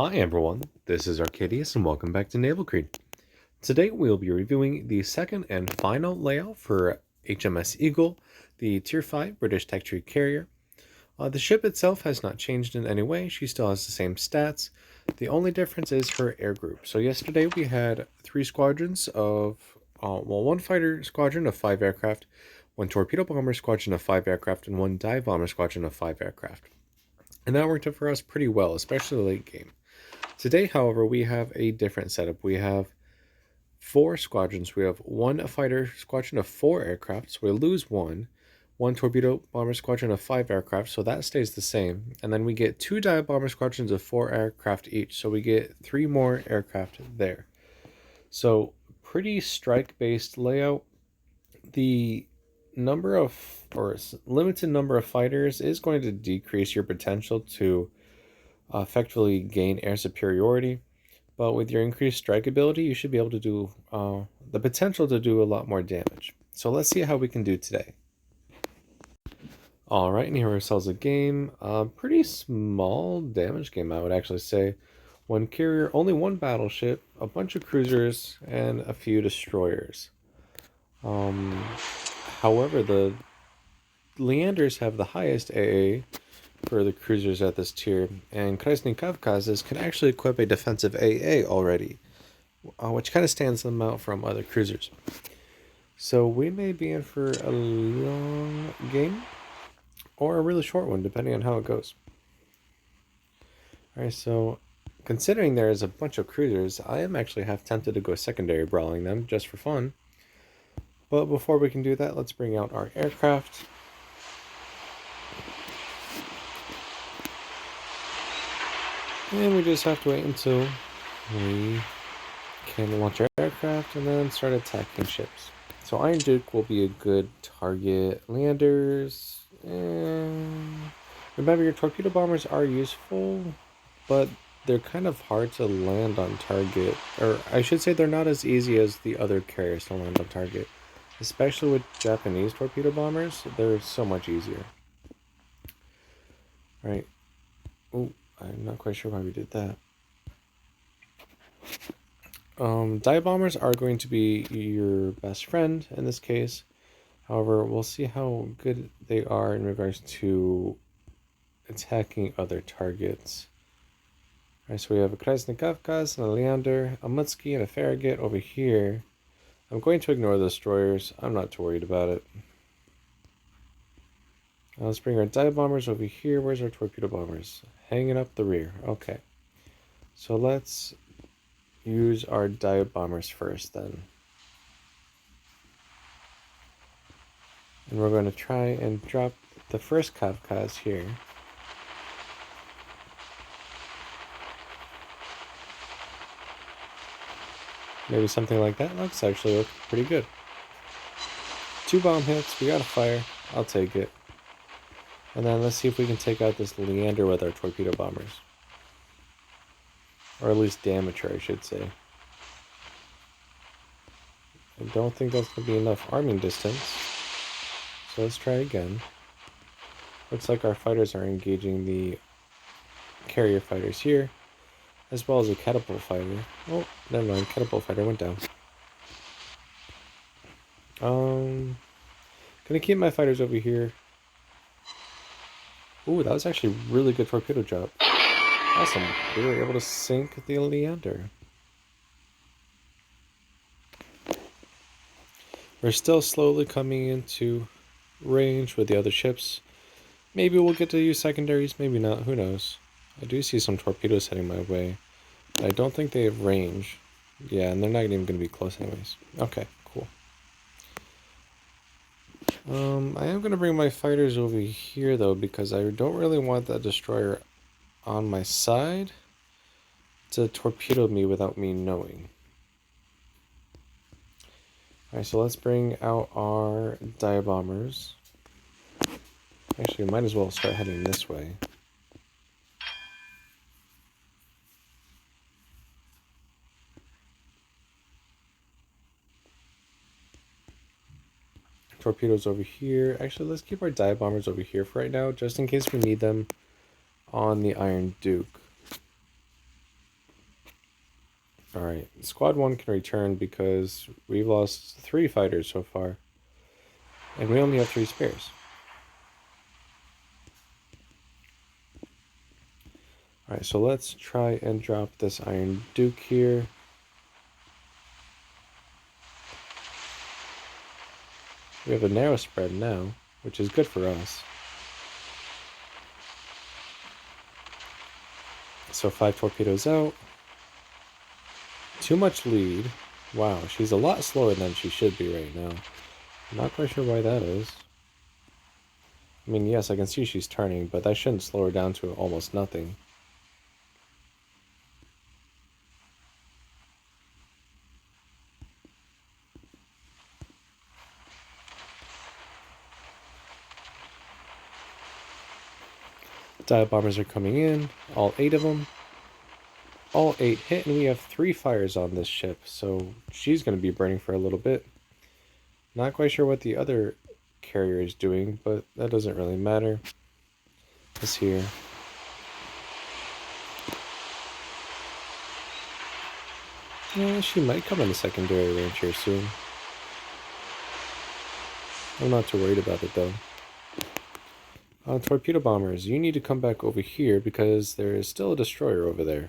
Hi everyone, this is Arcadius and welcome back to Naval Creed. Today we'll be reviewing the second and final layout for HMS Eagle, the Tier 5 British Tech Tree carrier. The ship itself has not changed in any way, she still has the same stats. The only difference is her air group. So yesterday we had three squadrons of, one fighter squadron of 5 aircraft, one torpedo bomber squadron of 5 aircraft, and one dive bomber squadron of 5 aircraft. And that worked out for us pretty well, especially late game. Today, however, we have a different setup. We have 4 squadrons. We have one fighter squadron of 4 aircraft, so we lose one torpedo bomber squadron of 5 aircraft, so that stays the same. And then we get 2 dive bomber squadrons of 4 aircraft each, so we get 3 more aircraft there. So pretty strike-based layout. The number of, or limited number of fighters is going to decrease your potential to effectively gain air superiority, but with your increased strike ability, you should be able to do the potential to do a lot more damage. So let's see how we can do today. Alright, and here ourselves a game. Pretty small damage game, I would actually say. One carrier, only one battleship, a bunch of cruisers, and a few destroyers. However, the Leanders have the highest AA for the cruisers at this tier, and Krasny Kavkazes can actually equip a defensive AA already, which kind of stands them out from other cruisers. So we may be in for a long game, or a really short one, depending on how it goes. Alright, so considering there is a bunch of cruisers, I am actually half tempted to go secondary brawling them, just for fun. But before we can do that, let's bring out our aircraft. And we just have to wait until we can launch our aircraft and then start attacking ships. So Iron Duke will be a good target. Landers, remember your torpedo bombers are useful, but they're kind of hard to land on target. Or I should say they're not as easy as the other carriers to land on target. Especially with Japanese torpedo bombers, they're so much easier. Alright. Oh, I'm not quite sure why we did that. Dive bombers are going to be your best friend in this case. However, we'll see how good they are in regards to attacking other targets. Alright, so we have a Krasny Kavkaz and a Leander, a Mutsky and a Farragut over here. I'm going to ignore the destroyers. I'm not too worried about it. Now let's bring our dive bombers over here. Where's our torpedo bombers? Hanging up the rear. Okay. So let's use our dive bombers first then. And we're going to try and drop the first Kavkaz here. Maybe something like that. Looks actually look pretty good. 2 bomb hits. We got a fire. I'll take it. And then let's see if we can take out this Leander with our torpedo bombers. Or at least damage her, I should say. I don't think that's going to be enough arming distance. So let's try again. Looks like our fighters are engaging the carrier fighters here, as well as a catapult fighter. Oh, never mind. Catapult fighter went down. Gonna keep my fighters over here. Ooh, that was actually a really good torpedo drop. Awesome. We were able to sink the Leander. We're still slowly coming into range with the other ships. Maybe we'll get to use secondaries, maybe not, who knows. I do see some torpedoes heading my way, but I don't think they have range. Yeah, and they're not even going to be close anyways. Okay, cool. I am going to bring my fighters over here though, because I don't really want that destroyer on my side to torpedo me without me knowing. Alright, so let's bring out our dive bombers. Actually, we might as well start heading this way. Torpedoes over here. Actually, let's keep our dive bombers over here for right now, just in case we need them on the Iron Duke. Alright, Squad 1 can return because we've lost 3 fighters so far. And we only have 3 spares. Alright, so let's try and drop this Iron Duke here. We have a narrow spread now, which is good for us. So 5 torpedoes out. Too much lead. Wow, she's a lot slower than she should be right now. I'm not quite sure why that is. I mean, yes, I can see she's turning, but that shouldn't slow her down to almost nothing. Dive bombers are coming in, all 8 of them. All 8 hit, and we have 3 fires on this ship, so she's going to be burning for a little bit. Not quite sure what the other carrier is doing, but that doesn't really matter. This here. Yeah, she might come in the secondary range here soon. I'm not too worried about it though. Torpedo bombers, you need to come back over here because there is still a destroyer over there.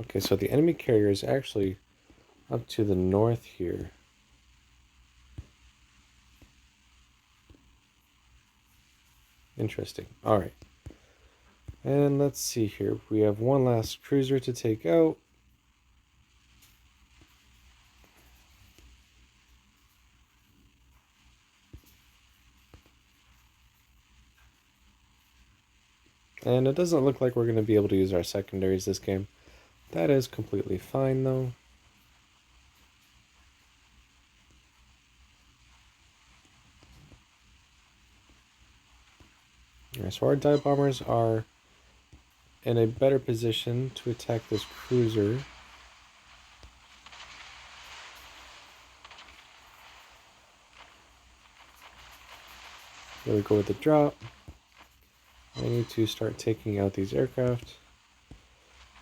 Okay, so the enemy carrier is actually up to the north here. Interesting. Alright. And let's see here. We have one last cruiser to take out. And it doesn't look like we're going to be able to use our secondaries this game. That is completely fine though. Alright, so our dive bombers are in a better position to attack this cruiser. Here we go with the drop. I need to start taking out these aircraft.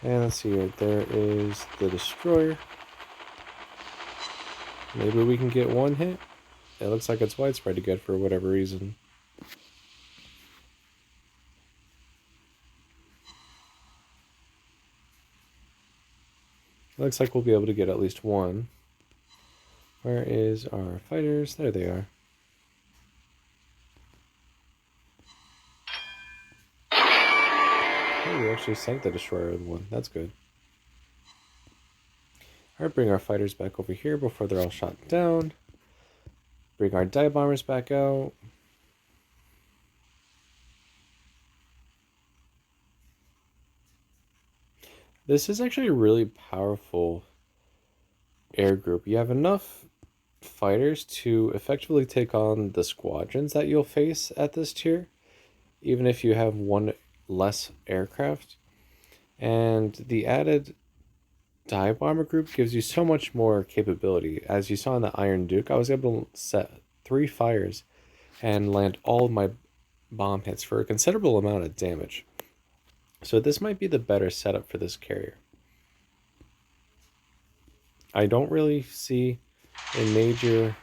And let's see here, there is the destroyer. Maybe we can get one hit. It looks like it's widespread again for whatever reason. It looks like we'll be able to get at least one. Where is our fighters? There they are. Oh, we actually sank the destroyer with one. That's good. Alright, bring our fighters back over here before they're all shot down. Bring our dive bombers back out. This is actually a really powerful air group. You have enough fighters to effectively take on the squadrons that you'll face at this tier, even if you have one less aircraft. And the added dive bomber group gives you so much more capability. As you saw in the Iron Duke, I was able to set 3 fires and land all of my bomb hits for a considerable amount of damage. So this might be the better setup for this carrier. I don't really see a major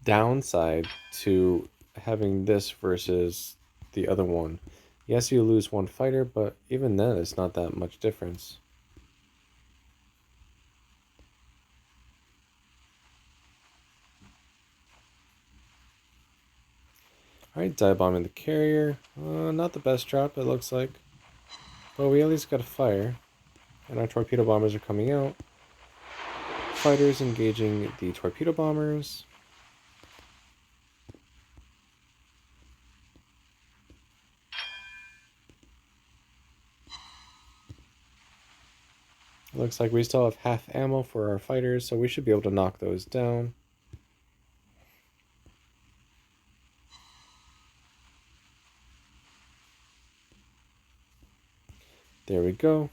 downside to having this versus the other one. Yes, you lose one fighter, but even then it's not that much difference. Alright, dive bombing the carrier. Not the best drop, it looks like. But we at least got a fire. And our torpedo bombers are coming out. Fighters engaging the torpedo bombers. Looks like we still have half ammo for our fighters, so we should be able to knock those down. There we go.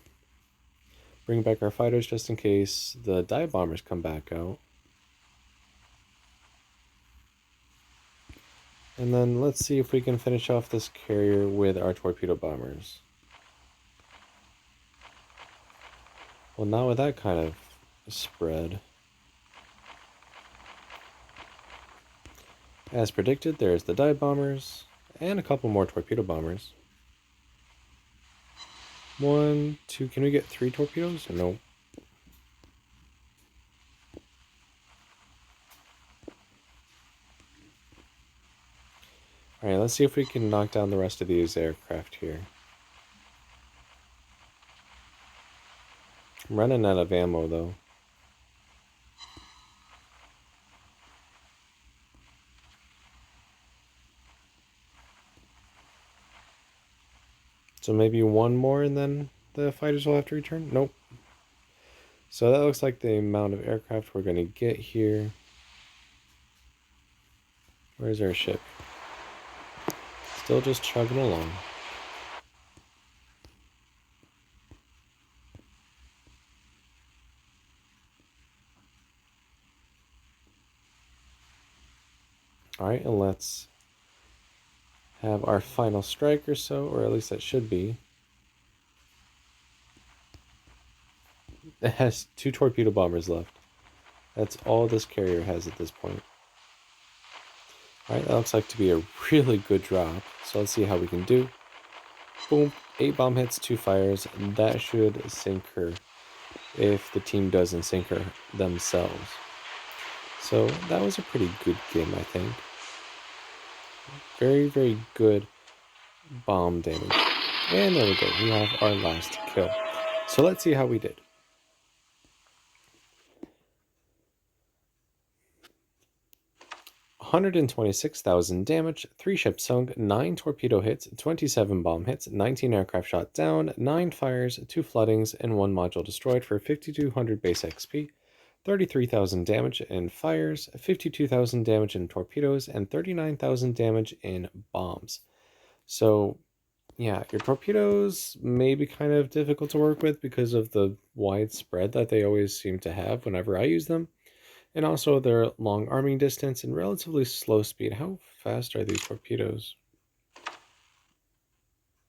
Bring back our fighters just in case the dive bombers come back out. And then let's see if we can finish off this carrier with our torpedo bombers. Well, not with that kind of spread. As predicted, there's the dive bombers and a couple more torpedo bombers. 1, 2, can we get 3 torpedoes? No. Alright, let's see if we can knock down the rest of these aircraft here. I'm running out of ammo though. So maybe one more and then the fighters will have to return? Nope. So that looks like the amount of aircraft we're going to get here. Where's our ship? Still just chugging along. Alright, and let's have our final strike or so, or at least that should be. It has 2 torpedo bombers left. That's all this carrier has at this point. Alright, that looks like to be a really good drop. So let's see how we can do. Boom, 8 bomb hits, 2 fires. That should sink her if the team doesn't sink her themselves. So that was a pretty good game, I think. Very, very good bomb damage. And there we go, we have our last kill. So let's see how we did. 126,000 damage, 3 ships sunk, 9 torpedo hits, 27 bomb hits, 19 aircraft shot down, 9 fires, 2 floodings, and 1 module destroyed for 5,200 base XP, 33,000 damage in fires, 52,000 damage in torpedoes, and 39,000 damage in bombs. So, yeah, your torpedoes may be kind of difficult to work with because of the wide spread that they always seem to have whenever I use them. And also their long arming distance and relatively slow speed. How fast are these torpedoes?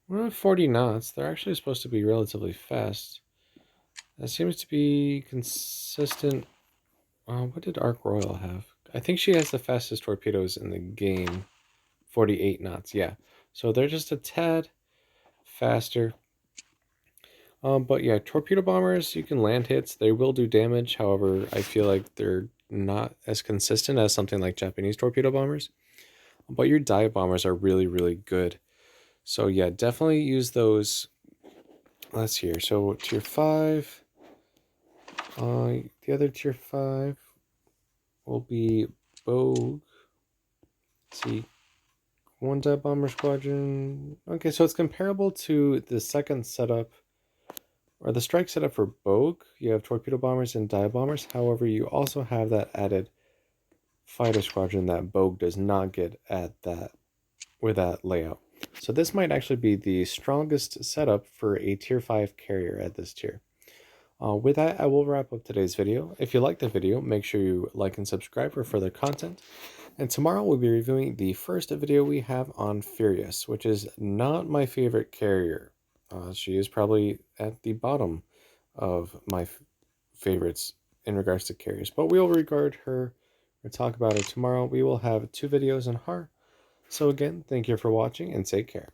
Well, 40 knots. They're actually supposed to be relatively fast. That seems to be consistent. What did Ark Royal have? I think she has the fastest torpedoes in the game. 48 knots, yeah. So they're just a tad faster. But yeah, torpedo bombers, you can land hits. They will do damage. However, I feel like they're not as consistent as something like Japanese torpedo bombers. But your dive bombers are really, really good. So yeah, definitely use those. Let's see here. So tier 5. The other tier 5 will be Bogue. Let's see. 1 dive bomber squadron. Okay, so it's comparable to the second setup, or the strike setup for Bogue. You have torpedo bombers and dive bombers. However, you also have that added fighter squadron that Bogue does not get at that with that layout. So this might actually be the strongest setup for a tier 5 carrier at this tier. With that, I will wrap up today's video. If you liked the video, make sure you like and subscribe for further content. And tomorrow we'll be reviewing the first video we have on Furious, which is not my favorite carrier. She is probably at the bottom of my favorites in regards to carriers, but we'll regard her or talk about her tomorrow. We will have 2 videos on her. So again, thank you for watching and take care.